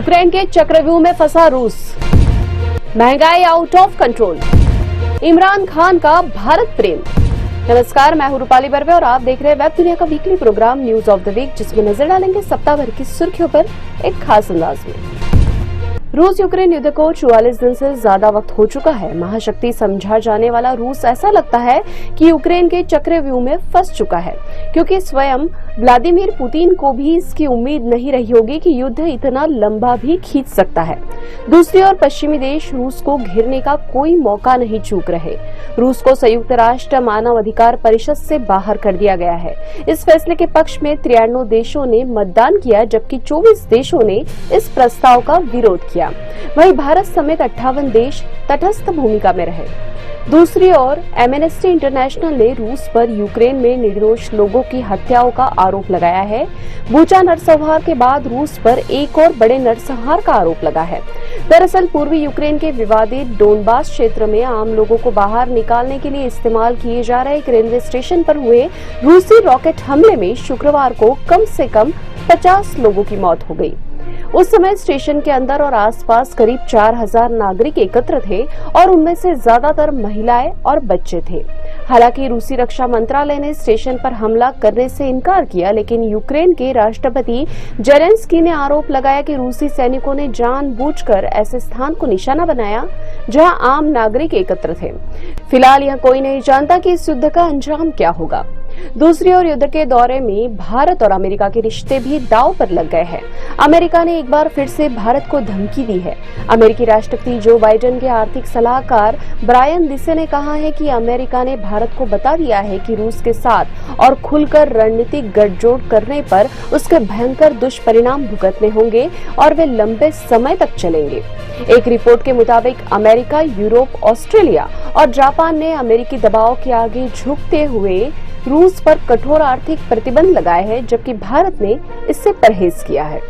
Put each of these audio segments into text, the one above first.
Ukraine के चक्रव्यूह में फंसा रूस, महंगाई out of control, Imran Khan का भारत प्रेम। नमस्कार, मैं हूं रूपाली बर्वे और आप देख रहे हैं वेब दुनिया का weekly programme news of the week, जिसमें नजर डालेंगे सप्ताह भर की सुर्खियों पर एक खास अंदाज में। रूस यूक्रेन युद्ध को 44 दिन से ज्यादा वक्त हो चुका है। महाशक्ति समझा जाने वाला रूस ऐसा लगता है कि यूक्रेन के चक्रव्यूह में फंस चुका है, क्योंकि स्वयं व्लादिमीर पुतिन को भी इसकी उम्मीद नहीं रही होगी कि युद्ध इतना लंबा भी खींच सकता है। दूसरी ओर पश्चिमी देश रूस को घेरने का कोई मौका नहीं चूक रहे। रूस को संयुक्त राष्ट्र मानव अधिकार परिषद से बाहर कर दिया गया है। इस फैसले के पक्ष में 93 देशों ने मतदान किया, जबकि 24 देशों ने इस प्रस्ताव का विरोध किया। वहीं भारत समेत 58 देश तटस्थ भूमिका में रहे। दूसरी ओर एमनेस्टी इंटरनेशनल ने रूस पर यूक्रेन में निर्दोष लोगों की हत्याओं का आरोप लगाया है। बूचा नरसंहार के बाद रूस पर एक और बड़े नरसंहार का आरोप लगा है। दरअसल पूर्वी यूक्रेन के विवादित डोनबास क्षेत्र में आम लोगों को बाहर निकालने के लिए इस्तेमाल किए जा रहे एक रेलवे स्टेशन पर हुए रूसी रॉकेट हमले में शुक्रवार को कम से कम 50 लोगों की मौत हो गई। उस समय स्टेशन के अंदर और आसपास करीब 4000 नागरिक एकत्र थे और उनमें से ज्यादातर महिलाएं और बच्चे थे। हालांकि रूसी रक्षा मंत्रालय ने स्टेशन पर हमला करने से इनकार किया, लेकिन यूक्रेन के राष्ट्रपति जेलेंस्की ने आरोप लगाया कि रूसी सैनिकों ने जानबूझकर ऐसे स्थान को निशाना बनाया जहां आम नागरिक एकत्र थे। फिलहाल यह कोई नहीं जानता कि इस युद्ध का अंजाम क्या होगा। दूसरी ओर युद्ध के दौरे में भारत और अमेरिका के रिश्ते भी दांव पर लग गए हैं। अमेरिका ने एक बार फिर से भारत को धमकी दी है। अमेरिकी राष्ट्रपति जो बाइडेन के आर्थिक सलाहकार ब्रायन डिसे ने कहा है कि अमेरिका ने भारत को बता दिया है कि रूस के साथ और खुलकर रणनीतिक गठजोड़ करने पर उसके भयंकर दुष्परिणाम भुगतने होंगे और वे लंबे समय तक चलेंगे। एक रिपोर्ट के मुताबिक अमेरिका, यूरोप, ऑस्ट्रेलिया और जापान ने अमेरिकी दबाव के आगे झुकते हुए रूस पर कठोर आर्थिक प्रतिबंध लगाए हैं, जबकि भारत ने इससे परहेज किया है।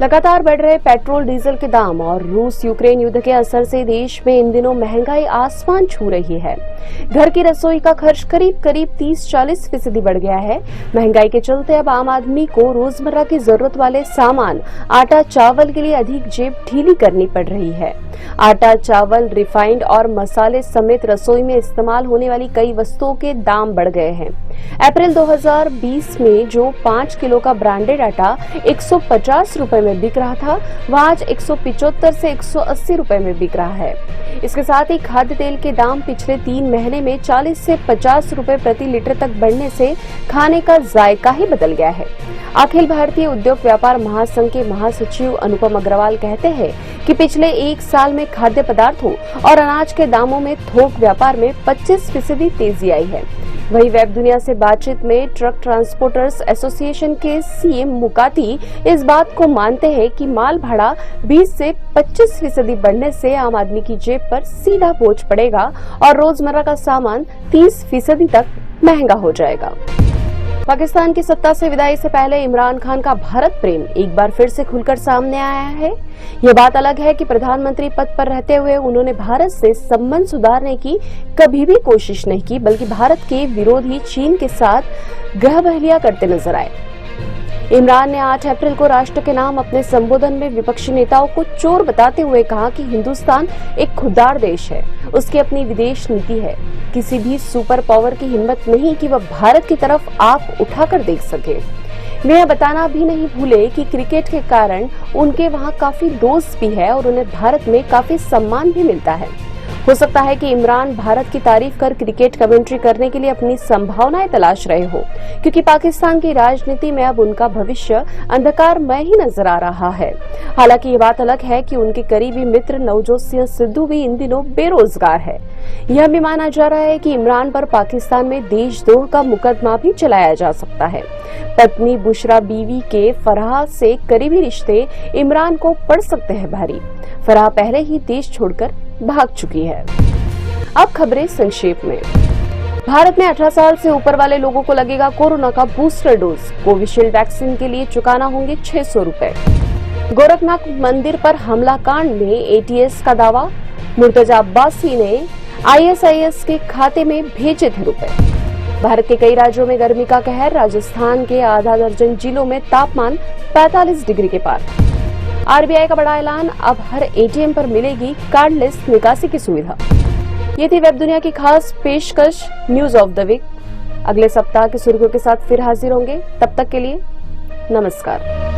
लगातार बढ़ रहे पेट्रोल डीजल के दाम और रूस यूक्रेन युद्ध के असर से देश में इन दिनों महंगाई आसमान छू रही है। घर की रसोई का खर्च करीब 30-40% बढ़ गया है। महंगाई के चलते अब आम आदमी को रोजमर्रा की जरूरत वाले सामान, आटा, चावल के लिए अधिक जेब ढीली करनी पड़ रही है। आटा, चावल, रिफाइंड और मसाले समेत रसोई में इस्तेमाल होने वाली कई वस्तुओं के दाम बढ़ गए हैं। अप्रैल 2020 में जो 5 किलो का ब्रांडेड आटा 150 रुपए में बिक रहा था, वह आज 175 से 180 रुपए में बिक रहा है। इसके साथ ही खाद्य तेल के दाम पिछले 3 महीने में 40 से 50 रुपए प्रति लीटर तक बढ़ने से खाने का जायका ही बदल गया है। अखिल भारतीय उद्योग व्यापार महासंघ के महासचिव अनुपम अग्रवाल कहते हैं कि पिछले 1 साल में खाद्य पदार्थों और अनाज के दामों में थोक व्यापार में 25% तेजी आई है। वहीं वेब दुनिया से बातचीत में ट्रक ट्रांसपोर्टर्स एसोसिएशन के सीएम मुकाती इस बात को मानते हैं कि माल भाड़ा 20 से 25% बढ़ने से आम आदमी की जेब पर सीधा बोझ पड़ेगा और रोजमर्रा का सामान 30% तक महंगा हो जाएगा। पाकिस्तान की सत्ता से विदाई से पहले इमरान खान का भारत प्रेम एक बार फिर से खुलकर सामने आया है। यह बात अलग है कि प्रधानमंत्री पद पर रहते हुए उन्होंने भारत से संबंध सुधारने की कभी भी कोशिश नहीं की, बल्कि भारत के विरोधी चीन के साथ गहबहलियां करते नजर आए। इमरान ने 8 अप्रैल को राष्ट्र के नाम अपने संबोधन में विपक्षी नेताओं को चोर बताते हुए कहा कि हिंदुस्तान एक खुददार देश है, उसकी अपनी विदेश नीति है। किसी भी सुपर पावर की हिम्मत नहीं कि वह भारत की तरफ आंख उठाकर देख सके। वे यह बताना भी नहीं भूले कि क्रिकेट के कारण उनके वहां काफी दोस्त भी है और उन्हें भारत में काफी सम्मान भी मिलता है। हो सकता है कि इमरान भारत की तारीफ कर क्रिकेट कमेंट्री करने के लिए अपनी संभावनाएं तलाश रहे हो, क्योंकि पाकिस्तान की राजनीति में अब उनका भविष्य अंधकारमय ही नजर आ रहा है। हालांकि ये बात अलग है कि उनके करीबी मित्र नवजोत सिंह सिद्धू भी इन दिनों बेरोजगार है। यह भी माना जा रहा है कि इमरान पर पाकिस्तान में देशद्रोह का मुकदमा भी चलाया जा सकता है। पत्नी बुशरा बीवी के फराह से करीबी रिश्ते इमरान को पड़ सकते हैं भारी। फराह पहले ही देश छोड़कर भाग चुकी है। अब खबरें संक्षेप में। भारत में 18 साल से ऊपर वाले लोगों को लगेगा कोरोना का बूस्टर डोज। कोविशील्ड वैक्सीन के लिए चुकाना होंगे 600 रुपए। गोरखनाथ मंदिर पर हमला कांड में एटीएस का दावा। मुर्तजा अब्बासी ने आईएसआईएस के खाते में भेजे थे रुपए। भारत के कई राज्यों में गर्मी का कहर। राजस्थान के आधा दर्जन जिलों में तापमान 45 डिग्री के पार। आरबीआई का बड़ा ऐलान, अब हर एटीएम पर मिलेगी कार्डलेस निकासी की सुविधा। ये थी वेब दुनिया की खास पेशकश न्यूज ऑफ द वीक। अगले सप्ताह की सुर्खियों के साथ फिर हाजिर होंगे, तब तक के लिए नमस्कार।